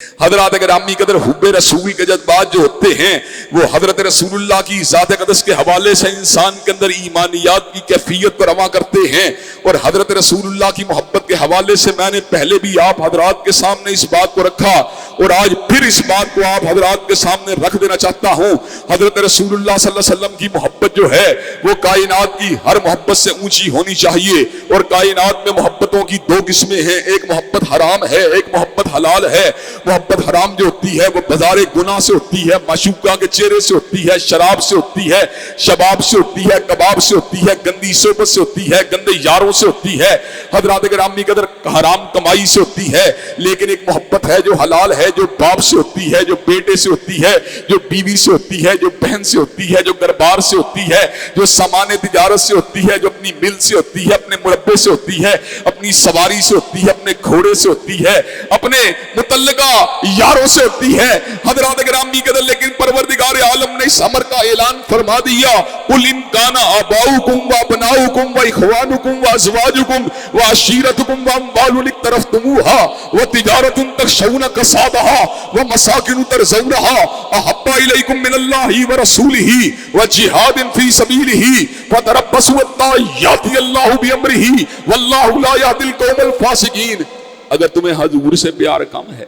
حضرات گرامی قدر حب رسول کے جذبات جو ہوتے ہیں وہ حضرت رسول اللہ کی ذات اقدس کے حوالے سے انسان کے اندر ایمانیات کی کیفیت کو رواں کرتے ہیں، اور حضرت رسول اللہ کی محبت کے حوالے سے میں نے پہلے بھی آپ حضرات کے سامنے اس بات کو رکھا اور آج پھر اس بات کو آپ حضرات کے سامنے رکھ دینا چاہتا ہوں۔ حضرت رسول اللہ صلی اللہ علیہ وسلم کی محبت جو ہے وہ کائنات کی ہر محبت سے اونچی ہونی چاہیے، اور کائنات میں محبتوں کی دو قسمیں ہیں، ایک محبت حرام ہے، ایک محبت حلال ہے۔ محبت حرام جو ہوتی ہے وہ بازار گناہ سے ہوتی ہے، معشوقہ کے چہرے سے ہوتی ہے، شراب سے ہوتی ہے، شباب سے ہوتی ہے، کباب سے ہوتی ہے، گندی صحبت سے ہوتی ہے، گندے یاروں سے ہوتی ہے، حضرات گرامی قدر حرام کمائی سے ہوتی ہے۔ لیکن ایک محبت ہے جو حلال ہے، جو باپ سے ہوتی ہے، جو بیٹے سے ہوتی ہے، جو بیوی سے ہوتی ہے، جو بہن سے ہوتی ہے، جو گھربار سے ہوتی ہے، جو سامان تجارت سے ہوتی ہے، جو اپنی مل سے ہوتی ہے، اپنے مربے سے ہوتی ہے، اپنی سواری سے ہوتی ہے، اپنے گھوڑے سے ہوتی ہے، اپنے متعلقہ یاروں سے ہوتی ہے، حضرات گرامی قدر۔ لیکن پروردگار عالم نے اس امر کا اعلان فرما دیا، قل ان کان آباؤکم وابناؤکم واخوانکم وازواجکم وعشیرتکم واموال اقترفتموها وتجارۃ تخشون کسادها ومساکن ترضونها احب الیکم من اللہ ورسولہ وجہاد فی سبیلہ فتربصوا حتی یأتی اللہ بامرہ واللہ لا یہدی القوم الفاسقین۔ اگر تمہیں حضور سے پیار کم ہے،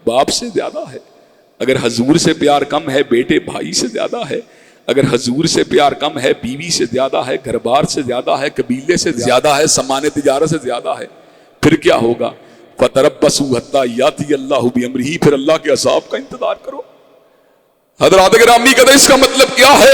باپ سے زیادہ ہے، اگر حضور سے پیار کم ہے، بیٹے بھائی سے زیادہ ہے، اگر حضور سے پیار کم ہے، بیوی سے زیادہ ہے، گھر بار سے زیادہ ہے، قبیلے سے زیادہ ہے، سامان تجارت سے زیادہ ہے، پھر کیا ہوگا؟ فَتَرَبَّصُوا حَتَّىٰ يَأْتِيَ اللَّهُ بِأَمْرِهِ، پھر اللہ کے عذاب کا انتظار کرو۔ حضرات گرامی قدر، اس کا مطلب کیا ہے؟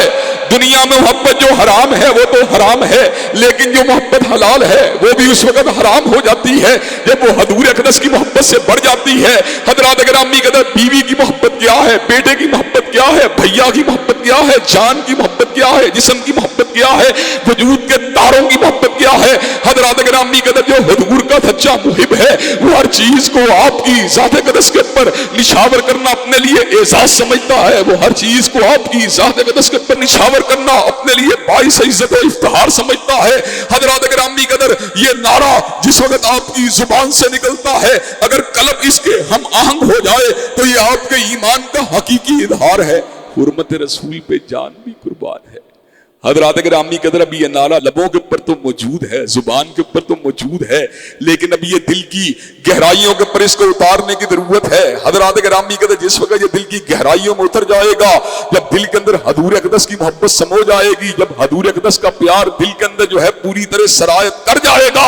دنیا میں محبت جو حرام ہے وہ تو حرام ہے، لیکن جو محبت حلال ہے وہ بھی اس وقت حرام ہو جاتی ہے جب وہ حضور اقدس کی محبت سے بڑھ جاتی ہے۔ حضرات گرامی قدر، بیوی کی محبت کیا ہے، بیٹے کی محبت کیا ہے، بھیا کی محبت کیا ہے، جان کی محبت کیا ہے، جسم کی محبت کیا ہے، وجود کے تاروں کی محبت کیا ہے۔ حضرات گرامی قدر، جو حضور کا سچا محب ہے وہ ہر چیز کو آپ کی ذات اقدس کے اوپر نشاور کرنا اپنے لیے اعزاز سمجھتا ہے، وہ ہر چیز کو آپ کی ذات اقدس کے اوپر نشاور کرنا اپنے لیے باعث عزت و افتخار سمجھتا ہے۔ حضرات گرامی قدر، یہ نعرہ جس وقت آپ کی زبان سے نکلتا ہے، اگر قلب اس کے ہم آہنگ ہو جائے تو یہ آپ کے ایمان کا حقیقی اظہار ہے۔ حرمت رسول پہ جان بھی قربان ہے۔ حضرات گرامی قدر، اب یہ نعرہ لبوں کے اوپر تو موجود ہے، زبان کے اوپر تو موجود ہے، لیکن اب یہ دل کی گہرائیوں کے اوپر اس کو اتارنے کی ضرورت ہے۔ حضرات گرامی قدر، جس وقت یہ دل کی گہرائیوں میں اتر جائے گا، جب دل کے اندر حضور اقدس کی محبت سمو جائے گی، جب حضور اقدس کا پیار دل کے اندر جو ہے پوری طرح سرایت کر جائے گا،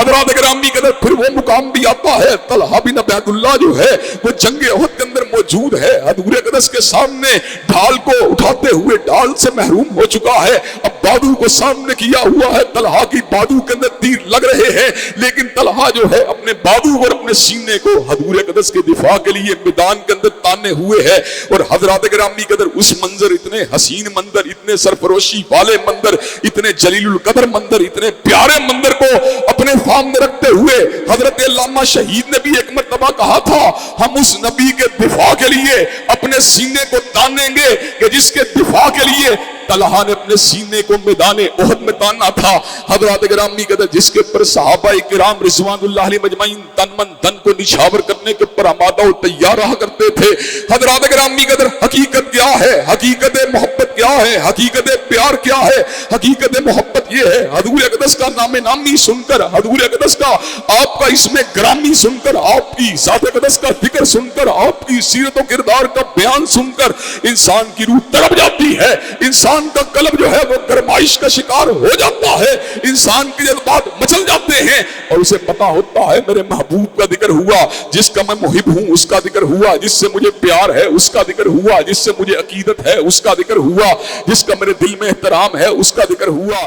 حضرات گرامی قدر، پھر وہ مقام بھی آتا ہے۔ طلحہ بن عبید اللہ جو ہے وہ جنگ احد کے اندر موجود ہے، حضور اقدس کے سامنے ڈھال کو اٹھاتے ہوئے ڈھال سے محروم ہو چکا ہے، اب بادو کو سامنے کیا ہوا ہے، طلحہ کی بادو کے اندر تیر لگ رہے ہیں، لیکن طلحہ جو ہے اپنے بادو اور اپنے سینے کو حضور اقدس کے دفاع کے لیے میدان کے اندر تانے ہوئے ہے۔ اور حضرات گرامی قدر، اس منظر، اتنے حسین منظر، اتنے سرفروشی والے منظر، اتنے جلیل القدر منظر، اتنے پیارے منظر کو اپنے سامنے رکھتے ہوئے حضرت علامہ شہید نے بھی ایک مرتبہ کہا تھا، ہم اس نبی کے دفاع کے لیے اپنے سینے کو تانیں گے کہ جس کے دفاع کے لیے طلحہ نے اپنے سینے کو میدان احد میں تانا تھا۔ حضرات گرامی قدر، جس کے پر صحابہ کرام رضوان اللہ علیہ مجمعین تن من دھن کو نچھاور کرنے کے پر آمادہ و تیار رہا کرتے تھے۔ حضرات گرامی قدر، حقیقت کیا ہے؟ حقیقت محبت کیا ہے؟ حقیقت پیار کیا ہے؟ حقیقت محبت یہ ہے، حضور اقدس کا نام نامی سن کر، حضور اقدس کا آپ کا اسم گرامی سن کر، آپ کی ذات اقدس کا ذکر سن کر، آپ کی سیرت و کردار کا بیان سن کر انسان کی روح تڑپ جاتی ہے، انسان کا قلب جو ہے وہ گرمائش کا شکار ہو جاتا ہے، انسان کے جذبات مچل جاتے ہیں، اور اسے پتا ہوتا ہے میرے محبوب کا ذکر ہوا، جس کا میں محب ہوں اس کا ذکر ہوا، جس سے مجھے پیار ہے اس کا ذکر ہوا، جس سے مجھے عقیدت ہے اس کا ذکر ہوا، جس کا میرے دل میں احترام ہے اس کا ذکر ہوا۔